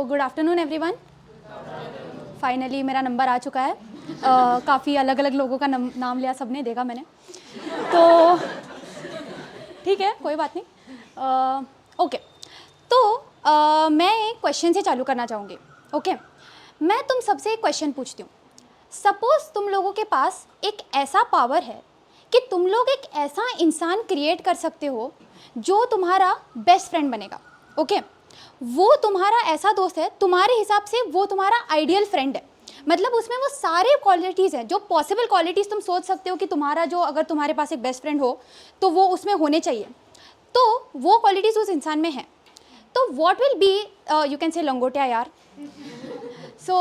Good afternoon everyone. Finally मेरा number आ चुका है। काफ़ी अलग अलग लोगों का नाम लिया, सबने देखा मैंने, तो ठीक है, कोई बात नहीं। ओके, तो मैं एक क्वेश्चन से चालू करना चाहूँगी। ओके, मैं तुम सबसे एक क्वेश्चन पूछती हूँ। सपोज तुम लोगों के पास एक ऐसा पावर है कि तुम लोग एक ऐसा इंसान क्रिएट कर सकते हो जो तुम्हारा बेस्ट फ्रेंड बनेगा। ओके, वो तुम्हारा ऐसा दोस्त है, तुम्हारे हिसाब से वो तुम्हारा आइडियल फ्रेंड है। मतलब उसमें वो सारे क्वालिटीज़ हैं जो पॉसिबल क्वालिटीज़ तुम सोच सकते हो कि तुम्हारा जो, अगर तुम्हारे पास एक बेस्ट फ्रेंड हो तो वो उसमें होने चाहिए। तो वो क्वालिटीज़ उस इंसान में हैं। तो what will be, you can say लंगोटिया यार। So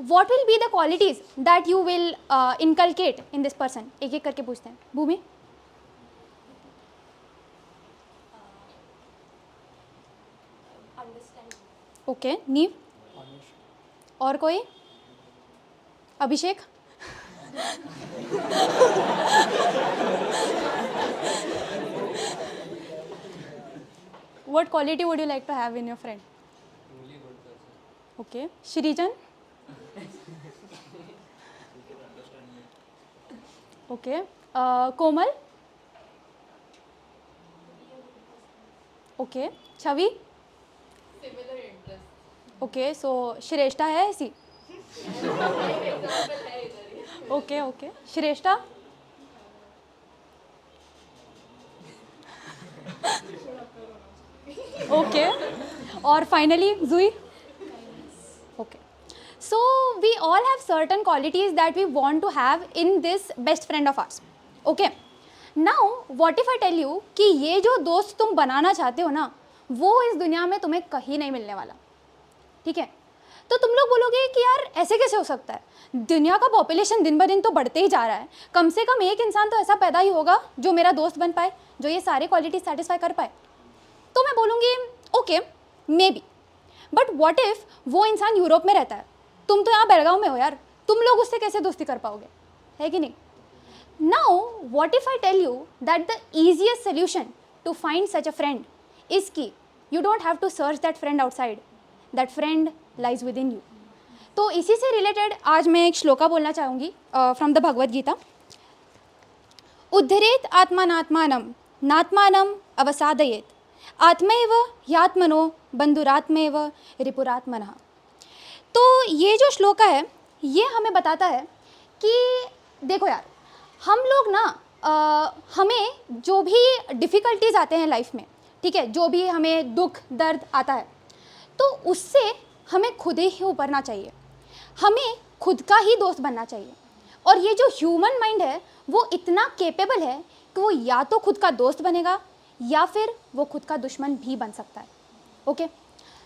what will be the qualities that you will inculcate in this person? एक एक करके पूछते हैं। भूमि? ओके, नीव? और कोई? अभिषेक? What quality would you like to have in your friend? Okay, Shrijan? Okay, Komal? Okay, Chhavi? Similar interest. Okay, सो श्रेष्ठा है ऐसी? Example है इधर ही. ओके ओके, श्रेष्ठा? ओके, और finally Juhi? Okay, so we all have certain qualities that we want to have in this best friend of ours. Okay, now what if I tell you कि ये जो दोस्त तुम बनाना चाहते हो ना, वो इस दुनिया में तुम्हें कहीं नहीं मिलने वाला। ठीक है, तो तुम लोग बोलोगे कि यार ऐसे कैसे हो सकता है, दुनिया का पॉपुलेशन दिन ब दिन तो बढ़ते ही जा रहा है, कम से कम एक इंसान तो ऐसा पैदा ही होगा जो मेरा दोस्त बन पाए, जो ये सारे क्वालिटी सेटिस्फाई कर पाए। तो मैं बोलूँगी okay may be, but what if वो इंसान यूरोप में रहता है, तुम तो यहाँ बेलगांव में हो यार, तुम लोग उससे कैसे दोस्ती कर पाओगे, है कि नहीं? Now what if I tell you that the easiest solution to find such a friend is की you don't have to search that friend outside, that friend lies within you. तो इसी से रिलेटेड आज मैं एक श्लोका बोलना चाहूँगी from the Bhagavad Gita. उद्धरेत आत्मानात्मानं नात्मानं अवसादयेत आत्मैव ह्यात्मनो बंधुरात्मैव रिपुरात्मनः। तो ये जो श्लोका है ये हमें बताता है कि देखो यार, हम लोग ना हमें जो भी डिफ़िकल्टीज आते हैं लाइफ में, ठीक है, जो भी हमें दुख दर्द आता है, तो उससे हमें खुद ही उबरना चाहिए, हमें खुद का ही दोस्त बनना चाहिए। और ये जो ह्यूमन माइंड है वो इतना केपेबल है कि वो या तो खुद का दोस्त बनेगा या फिर वो खुद का दुश्मन भी बन सकता है। ओके,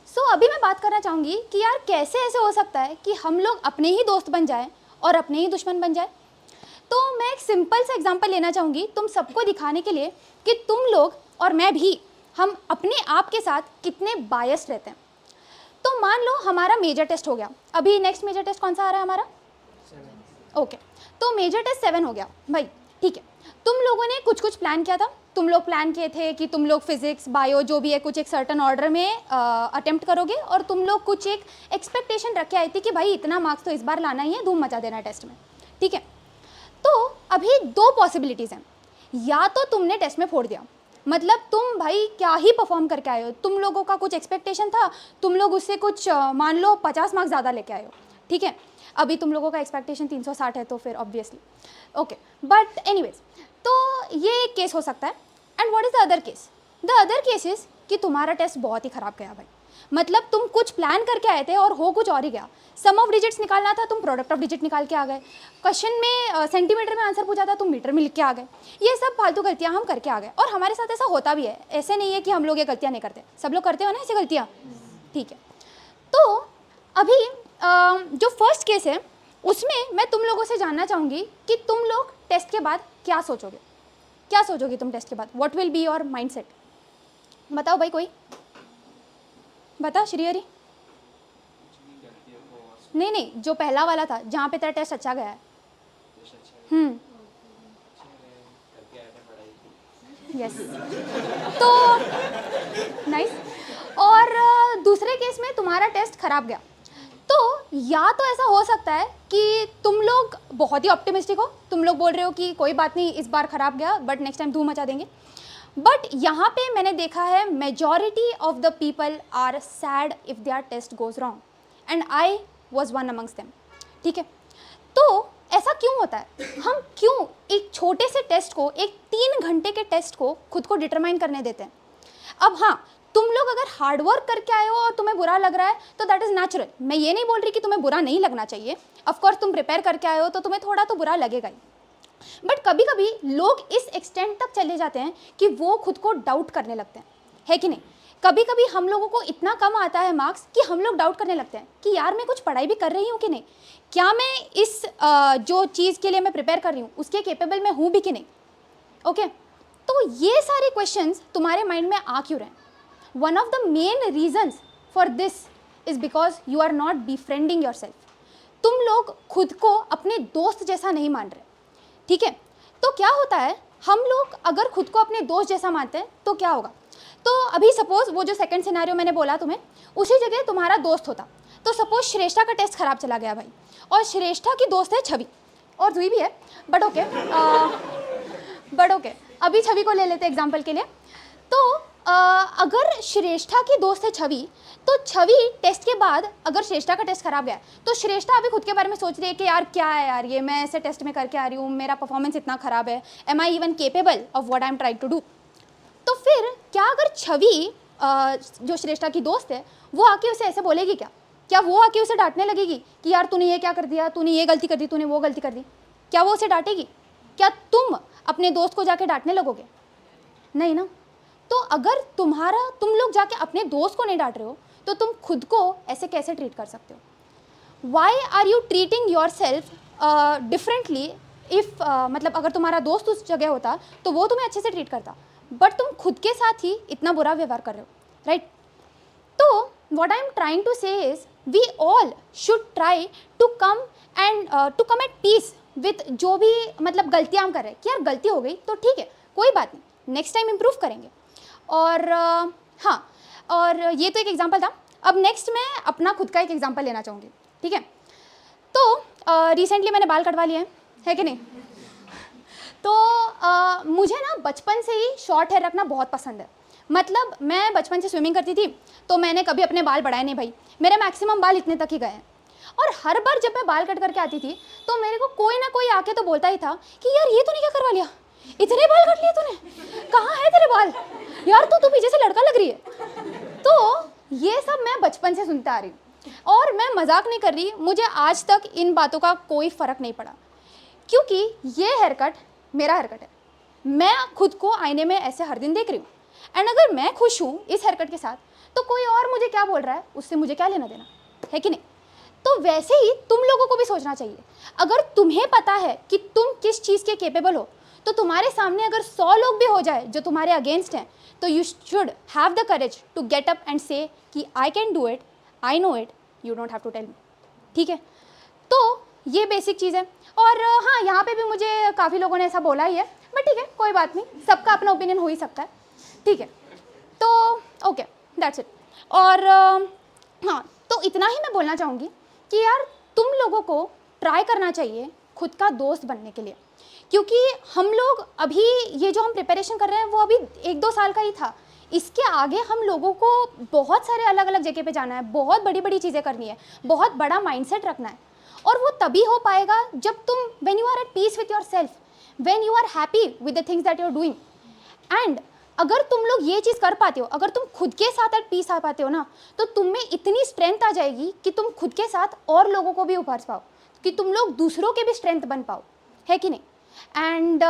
सो अभी मैं बात करना चाहूँगी कि यार कैसे ऐसे हो सकता है कि हम लोग अपने ही दोस्त बन जाएं और अपने ही दुश्मन बन जाए। तो मैं एक सिंपल सा एग्जांपल लेना चाहूँगी तुम सबको दिखाने के लिए कि तुम लोग और मैं भी, हम अपने आप के साथ कितने बायस्ड रहते हैं। तो मान लो हमारा मेजर टेस्ट हो गया, अभी नेक्स्ट मेजर टेस्ट कौन सा आ रहा है हमारा? ओके, तो मेजर टेस्ट 7 हो गया भाई, ठीक है। तुम लोगों ने कुछ कुछ प्लान किया था, तुम लोग प्लान किए थे कि तुम लोग फिजिक्स बायो जो भी है कुछ एक सर्टन ऑर्डर में अटेम्प्ट करोगे, और तुम लोग कुछ एक एक्सपेक्टेशन रख के आए थे कि भाई इतना मार्क्स तो इस बार लाना ही है, धूम मचा देना टेस्ट में, ठीक है। तो अभी दो पॉसिबिलिटीज़ हैं, या तो तुमने टेस्ट में फोड़ दिया, मतलब तुम भाई क्या ही परफॉर्म करके आए हो, तुम लोगों का कुछ एक्सपेक्टेशन था, तुम लोग उससे कुछ मान लो 50 मार्क्स ज़्यादा लेके आए हो, ठीक है। अभी तुम लोगों का एक्सपेक्टेशन 360 है तो फिर ऑब्वियसली ओके, बट एनीवेज, तो ये एक केस हो सकता है। And what is the other case? The other case is कि तुम्हारा टेस्ट बहुत ही ख़राब गया भाई, मतलब तुम कुछ प्लान करके आए थे और हो कुछ और ही गया। सम ऑफ डिजिट्स निकालना था, तुम प्रोडक्ट ऑफ डिजिट निकाल के आ गए। क्वेश्चन में सेंटीमीटर में आंसर पूछा था, तुम मीटर में लिख के आ गए। ये सब फालतू गलतियाँ हम करके आ गए, और हमारे साथ ऐसा होता भी है, ऐसे नहीं है कि हम लोग ये गलतियाँ नहीं करते, सब लोग करते हो ना ऐसी गलतियाँ, ठीक है। तो अभी जो फर्स्ट केस है उसमें मैं तुम लोगों से जानना चाहूँगी कि तुम लोग टेस्ट के बाद क्या सोचोगे, क्या सोचोगे तुम टेस्ट के बाद, what will be your mind set? बताओ भाई, कोई बता। श्रीहरी? नहीं, जो पहला वाला था जहाँ पे तेरा टेस्ट अच्छा गया है। यस, तो नाइस। और दूसरे केस में तुम्हारा टेस्ट खराब गया, तो या तो ऐसा हो सकता है कि तुम लोग बहुत ही ऑप्टिमिस्टिक हो, तुम लोग बोल रहे हो कि कोई बात नहीं, इस बार खराब गया बट नेक्स्ट टाइम धूम मचा देंगे। बट यहाँ पे मैंने देखा है majority of the people are sad if their test goes wrong, and I was one amongst them. ठीक है, तो ऐसा क्यों होता है? हम क्यों एक छोटे से टेस्ट को, एक 3 घंटे के टेस्ट को खुद को डिटरमाइन करने देते हैं? अब हाँ, तुम लोग अगर हार्ड वर्क करके आए हो और तुम्हें बुरा लग रहा है तो दैट इज़ नेचुरल। मैं ये नहीं बोल रही कि तुम्हें बुरा नहीं लगना चाहिए, ऑफकोर्स तुम प्रिपेयर करके आए हो तो तुम्हें थोड़ा तो बुरा लगेगा ही। बट कभी कभी लोग इस एक्सटेंट तक चले जाते हैं कि वो खुद को डाउट करने लगते हैं, है कि नहीं? कभी कभी हम लोगों को इतना कम आता है मार्क्स कि हम लोग डाउट करने लगते हैं कि यार मैं कुछ पढ़ाई भी कर रही हूँ कि नहीं, क्या मैं इस जो चीज़ के लिए मैं प्रिपेयर कर रही हूँ उसके केपेबल में हूँ भी कि नहीं। ओके, तो ये सारे क्वेश्चंस तुम्हारे माइंड में आ क्यों रहे हैं? One of the main reasons for this is because you are not befriending yourself। तुम लोग खुद को अपने दोस्त जैसा नहीं मान रहे। ठीक है, तो क्या होता है, हम लोग अगर खुद को अपने दोस्त जैसा मानते हैं तो क्या होगा? तो अभी सपोज वो जो सेकंड सिनेरियो मैंने बोला तुम्हें, उसी जगह तुम्हारा दोस्त होता। तो सपोज श्रेष्ठा का टेस्ट खराब चला गया भाई, और श्रेष्ठा की दोस्त है छवि, और जुई भी है, बट ओके अभी छवि को ले लेते एग्जाम्पल के लिए। तो अगर श्रेष्ठा की दोस्त है छवि, तो छवि टेस्ट के बाद अगर श्रेष्ठा का टेस्ट खराब गया तो श्रेष्ठा अभी खुद के बारे में सोच रही है कि यार क्या है यार, ये मैं ऐसे टेस्ट में करके आ रही हूँ, मेरा परफॉर्मेंस इतना ख़राब है, am I even capable of what I am trying to do. तो फिर क्या अगर छवि जो श्रेष्ठा की दोस्त है वो आके उसे ऐसे बोलेगी क्या वो आके उसे डांटने लगेगी कि यार तूने ये क्या कर दिया, तूने ये गलती कर दी, तूने वो गलती कर दी? क्या वो उसे डांटेगी? क्या तुम अपने दोस्त को जाके डांटने लगोगे? नहीं ना। तो अगर तुम लोग जाके अपने दोस्त को नहीं डांट रहे हो तो तुम खुद को ऐसे कैसे ट्रीट कर सकते हो? Why are you treating yourself differently? If मतलब अगर तुम्हारा दोस्त उस जगह होता तो वो तुम्हें अच्छे से ट्रीट करता, बट तुम खुद के साथ ही इतना बुरा व्यवहार कर रहे हो, राइट? तो what I am trying to say is we all should try to come at peace with जो भी मतलब गलतियाँ हम कर रहे हैं कि यार गलती हो गई तो ठीक है, कोई बात नहीं, नेक्स्ट टाइम इम्प्रूव करेंगे। और हाँ, और ये तो एक एग्जांपल था। अब नेक्स्ट मैं अपना खुद का एक एग्जांपल लेना चाहूँगी। ठीक है, तो रिसेंटली मैंने बाल कटवा लिए है कि नहीं? तो मुझे ना बचपन से ही शॉर्ट हेयर रखना बहुत पसंद है। मतलब मैं बचपन से स्विमिंग करती थी तो मैंने कभी अपने बाल बढ़ाए नहीं भाई, मेरे मैक्सिमम बाल इतने तक ही गए हैं। और हर बार जब मैं बाल कट करके आती थी तो मेरे को कोई ना कोई आके तो बोलता ही था कि यार ये तूने क्या करवा लिया, इतने बाल काट लिए तूने, कहाँ है तेरे बाल, यार तू पीछे से लड़का लग रही है। तो ये सब मैं बचपन से सुनते आ रही हूँ, और मैं मजाक नहीं कर रही, मुझे आज तक इन बातों का कोई फ़र्क नहीं पड़ा, क्योंकि ये हेयर कट मेरा हेयर कट है। मैं खुद को आईने में ऐसे हर दिन देख रही हूँ, एंड अगर मैं खुश हूँ इस हेयर कट के साथ तो कोई और मुझे क्या बोल रहा है उससे मुझे क्या लेना देना, है कि नहीं? तो वैसे ही तुम लोगों को भी सोचना चाहिए। अगर तुम्हें पता है कि तुम किस चीज़ के केपेबल हो, तो तुम्हारे सामने अगर 100 लोग भी हो जाए जो तुम्हारे अगेंस्ट हैं, तो you should have the courage to get up and say कि I can do it, I know it, you don't have to tell me. ठीक है, तो ये बेसिक चीज़ है। और हाँ, यहाँ पे भी मुझे काफ़ी लोगों ने ऐसा बोला ही है, बट ठीक है, कोई बात नहीं, सबका अपना ओपिनियन हो ही सकता है। ठीक है, तो ओके, दैट्स इट। और हाँ, तो इतना ही मैं बोलना चाहूँगी कि यार तुम लोगों को ट्राई करना चाहिए खुद का दोस्त बनने के लिए, क्योंकि हम लोग अभी ये जो हम प्रिपरेशन कर रहे हैं वो अभी 1-2 साल का ही था। इसके आगे हम लोगों को बहुत सारे अलग अलग जगह पे जाना है, बहुत बड़ी बड़ी चीज़ें करनी है, बहुत बड़ा माइंडसेट रखना है, और वो तभी हो पाएगा जब तुम when you are at peace with yourself, when you are happy with the things that you are doing. And अगर तुम लोग ये चीज़ कर पाते हो, अगर तुम खुद के साथ एट पीस आ पाते हो ना, तो तुम में इतनी स्ट्रेंथ आ जाएगी कि तुम खुद के साथ और लोगों को भी उभार पाओ, कि तुम लोग दूसरों के भी स्ट्रेंथ बन पाओ, है कि नहीं? एंड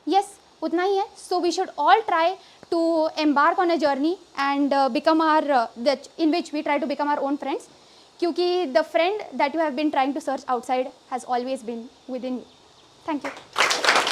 यस, उतना ही है। So we should all try to embark on a journey and become our in which we try to become our own friends, क्योंकि the friend that you have been trying to search outside has always been within you. Thank you.